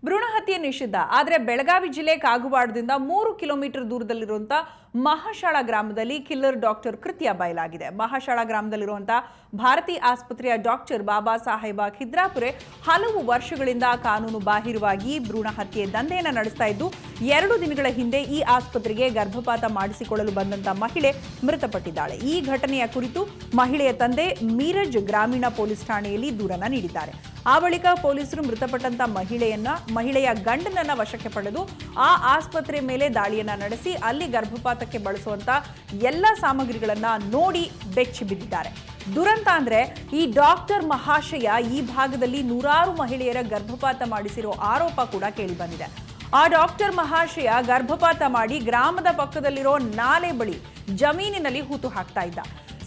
ಭ್ರೂಣ ಹತ್ಯೆ ನಿಷಿದ್ಧ. ಆದರೆ ಬೆಳಗಾವಿ ಜಿಲ್ಲೆ ಕಾಗವಾಡದಿಂದ 3 ಕಿಲೋಮೀಟರ್ ದೂರದಲ್ಲಿರುವಂತಹ ಮಹಾಶಾಳ ಗ್ರಾಮದಲ್ಲಿ ಕಿಲ್ಲರ್ ಡಾಕ್ಟರ್ ಕೃತ್ಯ ಬಯಲಾಗಿದೆ. ಮಹಾಶಾಳ ಗ್ರಾಮದಲ್ಲಿರುವಂತಹ ಭಾರತಿ ಆಸ್ಪತ್ರೆಯ ಡಾಕ್ಟರ್ ಬಾಬಾ ಸಾಹೇಬ ಖಿದ್ರಾಪುರೆ ಹಲವು ವರ್ಷಗಳಿಂದ ಕಾನೂನು ಬಾಹಿರವಾಗಿ ಭ್ರೂಣ ಹತ್ಯೆ ದಂಧೆಯನ್ನು ನಡೆಸ್ತಾ ಇದ್ದು 2 ದಿನಗಳ ಹಿಂದೆ ಈ ಆಸ್ಪತ್ರೆಗೆ ಗರ್ಭಪಾತ ಮಾಡಿಸಿಕೊಳ್ಳಲು ಬಂದಂತ ಮಹಿಳೆ ಮೃತಪಟ್ಟಿದ್ದಾಳೆ. ಈ ಘಟನೆಯ ಕುರಿತು ಮಹಿಳೆಯ ತಂದೆ ಮೀರಜ್ ಗ್ರಾಮೀಣ ಪೊಲೀಸ್ ಠಾಣೆಯಲ್ಲಿ ದೂರನ್ನ ನೀಡಿದ್ದಾರೆ. ಆ ಬಳಿಕ ಪೊಲೀಸರು ಮೃತಪಟ್ಟಂತ ಮಹಿಳೆಯ ಗಂಡನನ್ನ ವಶಕ್ಕೆ ಪಡೆದು ಆ ಆಸ್ಪತ್ರೆ ಮೇಲೆ ದಾಳಿಯನ್ನ ನಡೆಸಿ ಅಲ್ಲಿ ಗರ್ಭಪಾತಕ್ಕೆ ಬಳಸುವಂತ ಎಲ್ಲ ಸಾಮಗ್ರಿಗಳನ್ನ ನೋಡಿ ಬೆಚ್ಚಿ ಬಿದ್ದಿದ್ದಾರೆ. ದುರಂತ ಅಂದ್ರೆ ಈ ಡಾಕ್ಟರ್ ಮಹಾಶಯ ಈ ಭಾಗದಲ್ಲಿ ನೂರಾರು ಮಹಿಳೆಯರ ಗರ್ಭಪಾತ ಮಾಡಿಸಿರೋ ಆರೋಪ ಕೂಡ ಕೇಳಿ ಬಂದಿದೆ. ಆ ಡಾಕ್ಟರ್ ಮಹಾಶಯ ಗರ್ಭಪಾತ ಮಾಡಿ ಗ್ರಾಮದ ಪಕ್ಕದಲ್ಲಿರೋ ನಾಲೆ ಬಳಿ ಜಮೀನಿನಲ್ಲಿ ಹೂತು ಹಾಕ್ತಾ ಇದ್ದ.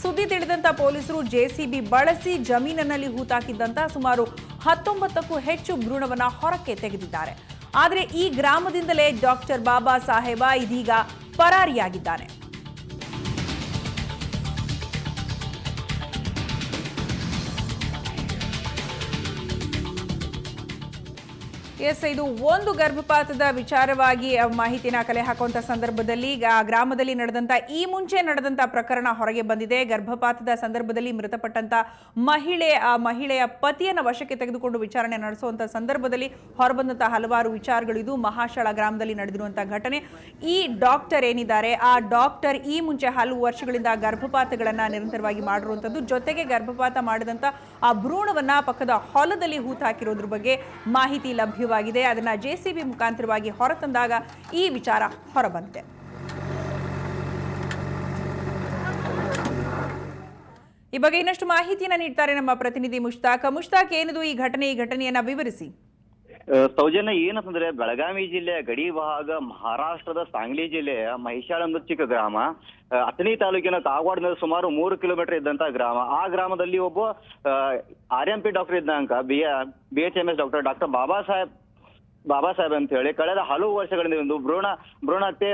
ಸುದ್ದಿ ತಿಳಿದಂತ ಪೊಲೀಸರು ಜೆಸಿಬಿ ಬಳಸಿ ಜಮೀನಿನಲ್ಲಿ ಹೂತಾಕಿದ್ದಂತ ಸುಮಾರು 19ಕ್ಕೂ ಹೆಚ್ಚು ಭ್ರೂಣವನ್ನ ಹೊರಕ್ಕೆ ತೆಗೆದಿದ್ದಾರೆ. ಆದರೆ ಈ ಗ್ರಾಮದಿಂದಲೇ ಡಾಕ್ಟರ್ ಬಾಬಾ ಸಾಹೇಬ ಇದೀಗ ಪರಾರಿಯಾಗಿದ್ದಾನೆ. ಇದು ಒಂದು ಗರ್ಭಪಾತದ ವಿಚಾರವಾಗಿ ಮಾಹಿತಿನ ಕಲೆ ಹಾಕುವಂತ ಸಂದರ್ಭದಲ್ಲಿ ಗ್ರಾಮದಲ್ಲಿ ನಡೆದಂತ ಈ ಮುಂಚೆ ನಡೆದಂತ ಪ್ರಕರಣ ಹೊರಗೆ ಬಂದಿದೆ. ಗರ್ಭಪಾತದ ಸಂದರ್ಭದಲ್ಲಿ ಮೃತಪಟ್ಟಂತ ಮಹಿಳೆಯ ಪತಿಯನ್ನ ವಶಕ್ಕೆ ತೆಗೆದುಕೊಂಡು ವಿಚಾರಣೆ ನಡೆಸುವಂತ ಸಂದರ್ಭದಲ್ಲಿ ಹೊರಬಂದಂತಹ ಹಲವಾರು ವಿಚಾರಗಳು. ಇದು ಮಹಾಶಾಳ ಗ್ರಾಮದಲ್ಲಿ ನಡೆದಿರುವಂತಹ ಘಟನೆ. ಈ ಡಾಕ್ಟರ್ ಏನಿದ್ದಾರೆ, ಆ ಡಾಕ್ಟರ್ ಈ ಮುಂಚೆ ಹಲವು ವರ್ಷಗಳಿಂದ ಗರ್ಭಪಾತಗಳನ್ನ ನಿರಂತರವಾಗಿ ಮಾಡಿರುವಂತದ್ದು, ಜೊತೆಗೆ ಗರ್ಭಪಾತ ಮಾಡಿದಂತ ಆ ಭ್ರೂಣವನ್ನ ಪಕ್ಕದ ಹೊಲದಲ್ಲಿ ಹೂತು ಹಾಕಿರೋದ್ರ ಬಗ್ಗೆ ಮಾಹಿತಿ ಲಭ್ಯ ಅದನ್ನ ಜೆಸಿಬಿ ಮುಖಾಂತರವಾಗಿ ಹೊರತಂದಾಗ ಈ ವಿಚಾರ ಹೊರಬಂದಿದೆ. ಈ ಬಗ್ಗೆ ಇನ್ನಷ್ಟು ಮಾಹಿತಿಯನ್ನ ನೀಡ್ತಾರೆ ನಮ್ಮ ಪ್ರತಿನಿಧಿ ಮುಷ್ತಾಕ್. ಏನಿದು ಈ ಘಟನೆಯನ್ನ ವಿವರಿಸಿ. ಸೌಜನ್ಯ ಏನಂತಂದ್ರೆ, ಬೆಳಗಾವಿ ಜಿಲ್ಲೆಯ ಗಡಿ ಭಾಗ ಮಹಾರಾಷ್ಟ್ರದ ಸಾಂಗ್ಲಿ ಜಿಲ್ಲೆಯ ಮಹಿಷಾಳ ಅನ್ನೋ ಚಿಕ್ಕ ಗ್ರಾಮ, ಅಥಣಿ ತಾಲೂಕಿನ ಕಾಗವಾಡದಿಂದ ಸುಮಾರು 3 ಕಿಲೋಮೀಟರ್ ಇದ್ದಂತ ಗ್ರಾಮ. ಆ ಗ್ರಾಮದಲ್ಲಿ ಒಬ್ಬ RMP doctor ಇದ್ದಂಕ BHMS doctor Baba Saheb ಅಂತ ಹೇಳಿ ಕಳೆದ ಹಲವು ವರ್ಷಗಳಿಂದ ಒಂದು ಭ್ರೂಣ ಹತ್ಯೆ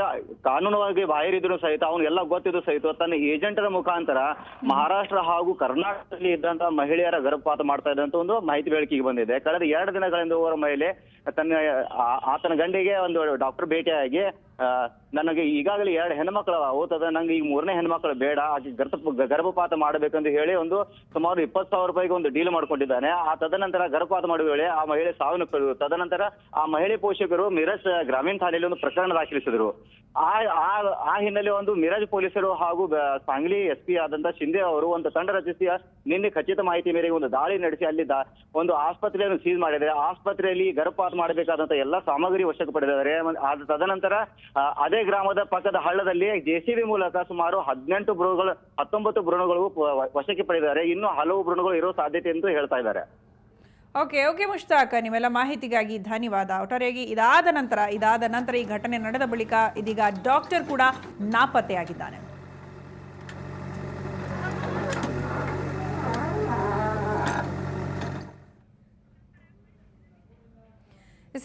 ಕಾನೂನವಾಗಿ ಬಾಹಿರಿದ್ರು ಸಹಿತ ಅವನು ಎಲ್ಲ ಗೊತ್ತಿದ್ರು ಸಹಿತ ತನ್ನ ಏಜೆಂಟರ ಮುಖಾಂತರ ಮಹಾರಾಷ್ಟ್ರ ಹಾಗೂ ಕರ್ನಾಟಕದಲ್ಲಿ ಇದ್ದಂತಹ ಮಹಿಳೆಯರ ಗರ್ಭಪಾತ ಮಾಡ್ತಾ ಇದ್ದಂತ ಒಂದು ಮಾಹಿತಿ ಬೆಳಕಿಗೆ ಬಂದಿದೆ. ಕಳೆದ 2 ದಿನಗಳಿಂದ ಒಬ್ಬ ಮಹಿಳೆ ಆತನ ಗಂಡಿಗೆ ಒಂದು ಡಾಕ್ಟರ್ ಭೇಟಿಯಾಗಿ, ನನಗೆ ಈಗಾಗಲೇ 2 ಹೆಣ್ಮಕ್ಳು ಹೋಗ್ತದ, ನಂಗೆ ಈಗ 3ನೇ ಹೆಣ್ಮಕ್ಳು ಬೇಡ, ಆಕೆ ಗರ್ಭಪಾತ ಮಾಡಬೇಕಂತ ಹೇಳಿ ಒಂದು ಸುಮಾರು 20,000 ರೂಪಾಯಿಗೆ ಒಂದು ಡೀಲ್ ಮಾಡ್ಕೊಂಡಿದ್ದಾನೆ. ತದನಂತರ ಗರ್ಭಪಾತ ಮಾಡುವ ವೇಳೆ ಆ ಮಹಿಳೆ ಸಾವನ್ನಪ್ಪಿದ್ರು. ತದನಂತರ ಆ ಮಹಿಳೆ ಪೋಷಕರು ಮಿರಜ್ ಗ್ರಾಮೀಣ ಠಾಣೆಯಲ್ಲಿ ಒಂದು ಪ್ರಕರಣ ದಾಖಲಿಸಿದ್ರು. ಆ ಹಿನ್ನೆಲೆ ಒಂದು ಮಿರಜ್ ಪೊಲೀಸರು ಹಾಗೂ ಸಾಂಗ್ಲಿ SP ಆದಂತ ಶಿಂದೆ ಅವರು ಒಂದು ತಂಡ ರಚಿಸಿ ನಿನ್ನೆ ಖಚಿತ ಮಾಹಿತಿ ಮೇರೆಗೆ ಒಂದು ದಾಳಿ ನಡೆಸಿ ಅಲ್ಲಿ ಒಂದು ಆಸ್ಪತ್ರೆಯನ್ನು ಸೀಸ್ ಮಾಡಿದ್ದಾರೆ. ಆಸ್ಪತ್ರೆಯಲ್ಲಿ ಗರ್ಭಪಾತ ಮಾಡಬೇಕಾದಂತ ಎಲ್ಲಾ ಸಾಮಗ್ರಿ ವಶಕ್ಕೆ ಪಡೆದಿದ್ದಾರೆ. ತದನಂತರ ಅದೇ ಗ್ರಾಮದ ಪಕ್ಕದ ಹಳ್ಳದಲ್ಲಿ ಜೆಸಿಬಿ ಮೂಲಕ ಸುಮಾರು 19 ಭ್ರೂಣಗಳು ವಶಕ್ಕೆ ಪಡೆದಿದ್ದಾರೆ. ಇನ್ನು ಹಲವು ಭ್ರೂಣಗಳು ಇರೋ ಸಾಧ್ಯತೆ ಎಂದು ಹೇಳ್ತಾ ಇದ್ದಾರೆ. ಓಕೆ ಮುಷ್ತಾಕ್, ನಿಮ್ಮೆಲ್ಲ ಮಾಹಿತಿಗಾಗಿ ಧನ್ಯವಾದ. ಒಟ್ಟಾರೆಯಾಗಿ ಇದಾದ ನಂತರ ಈ ಘಟನೆ ನಡೆದ ಬಳಿಕ ಇದೀಗ ಡಾಕ್ಟರ್ ಕೂಡ ನಾಪತ್ತೆಯಾಗಿದ್ದಾನೆ.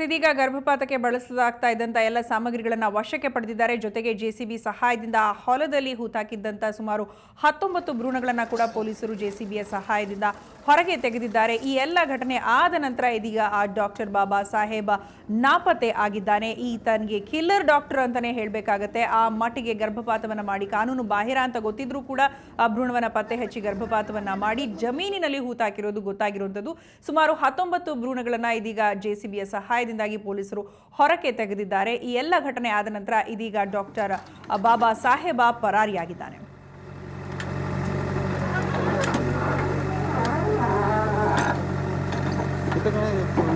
ಇದೀಗ ಗರ್ಭಪಾತಕ್ಕೆ ಬಳಸಲಾಗ್ತಾ ಇದ್ದಂಥ ಎಲ್ಲ ಸಾಮಗ್ರಿಗಳನ್ನು ವಶಕ್ಕೆ ಪಡೆದಿದ್ದಾರೆ. ಜೊತೆಗೆ ಜೆಸಿಬಿ ಸಹಾಯದಿಂದ ಆ ಹೊಲದಲ್ಲಿ ಹೂತಾಕಿದ್ದಂಥ ಸುಮಾರು 19 ಭ್ರೂಣಗಳನ್ನು ಕೂಡ ಪೊಲೀಸರು ಜೆಸಿಬಿಯ ಸಹಾಯದಿಂದ ಹೊರಗೆ ತೆಗೆದಿದ್ದಾರೆ. ಈ ಎಲ್ಲ ಘಟನೆ ಆದ ನಂತರ ಇದೀಗ ಆ ಡಾಕ್ಟರ್ ಬಾಬಾ ಸಾಹೇಬ ನಾಪತ್ತೆ ಆಗಿದ್ದಾನೆ. ಈತನಿಗೆ ಕಿಲ್ಲರ್ ಡಾಕ್ಟರ್ ಅಂತಾನೆ ಹೇಳಬೇಕಾಗತ್ತೆ. ಆ ಮಟ್ಟಿಗೆ ಗರ್ಭಪಾತವನ್ನು ಮಾಡಿ ಕಾನೂನು ಬಾಹಿರ ಅಂತ ಗೊತ್ತಿದ್ರೂ ಕೂಡ ಆ ಭ್ರೂಣವನ್ನು ಪತ್ತೆ ಹಚ್ಚಿ ಗರ್ಭಪಾತವನ್ನು ಮಾಡಿ ಜಮೀನಿನಲ್ಲಿ ಹೂತಾಕಿರೋದು ಗೊತ್ತಾಗಿರುವಂಥದ್ದು. ಸುಮಾರು 19 ಭ್ರೂಣಗಳನ್ನು ಇದೀಗ ಜೆಸಿಬಿಯ ಸಹಾಯದಿಂದಾಗಿ ಪೊಲೀಸರು ಹೊರಕ್ಕೆ ತೆಗೆದಿದ್ದಾರೆ. ಈ ಎಲ್ಲ ಘಟನೆ ಆದ ನಂತರ ಇದೀಗ ಡಾಕ್ಟರ್ ಬಾಬಾ ಸಾಹೇಬ ಪರಾರಿಯಾಗಿದ್ದಾನೆ. कितने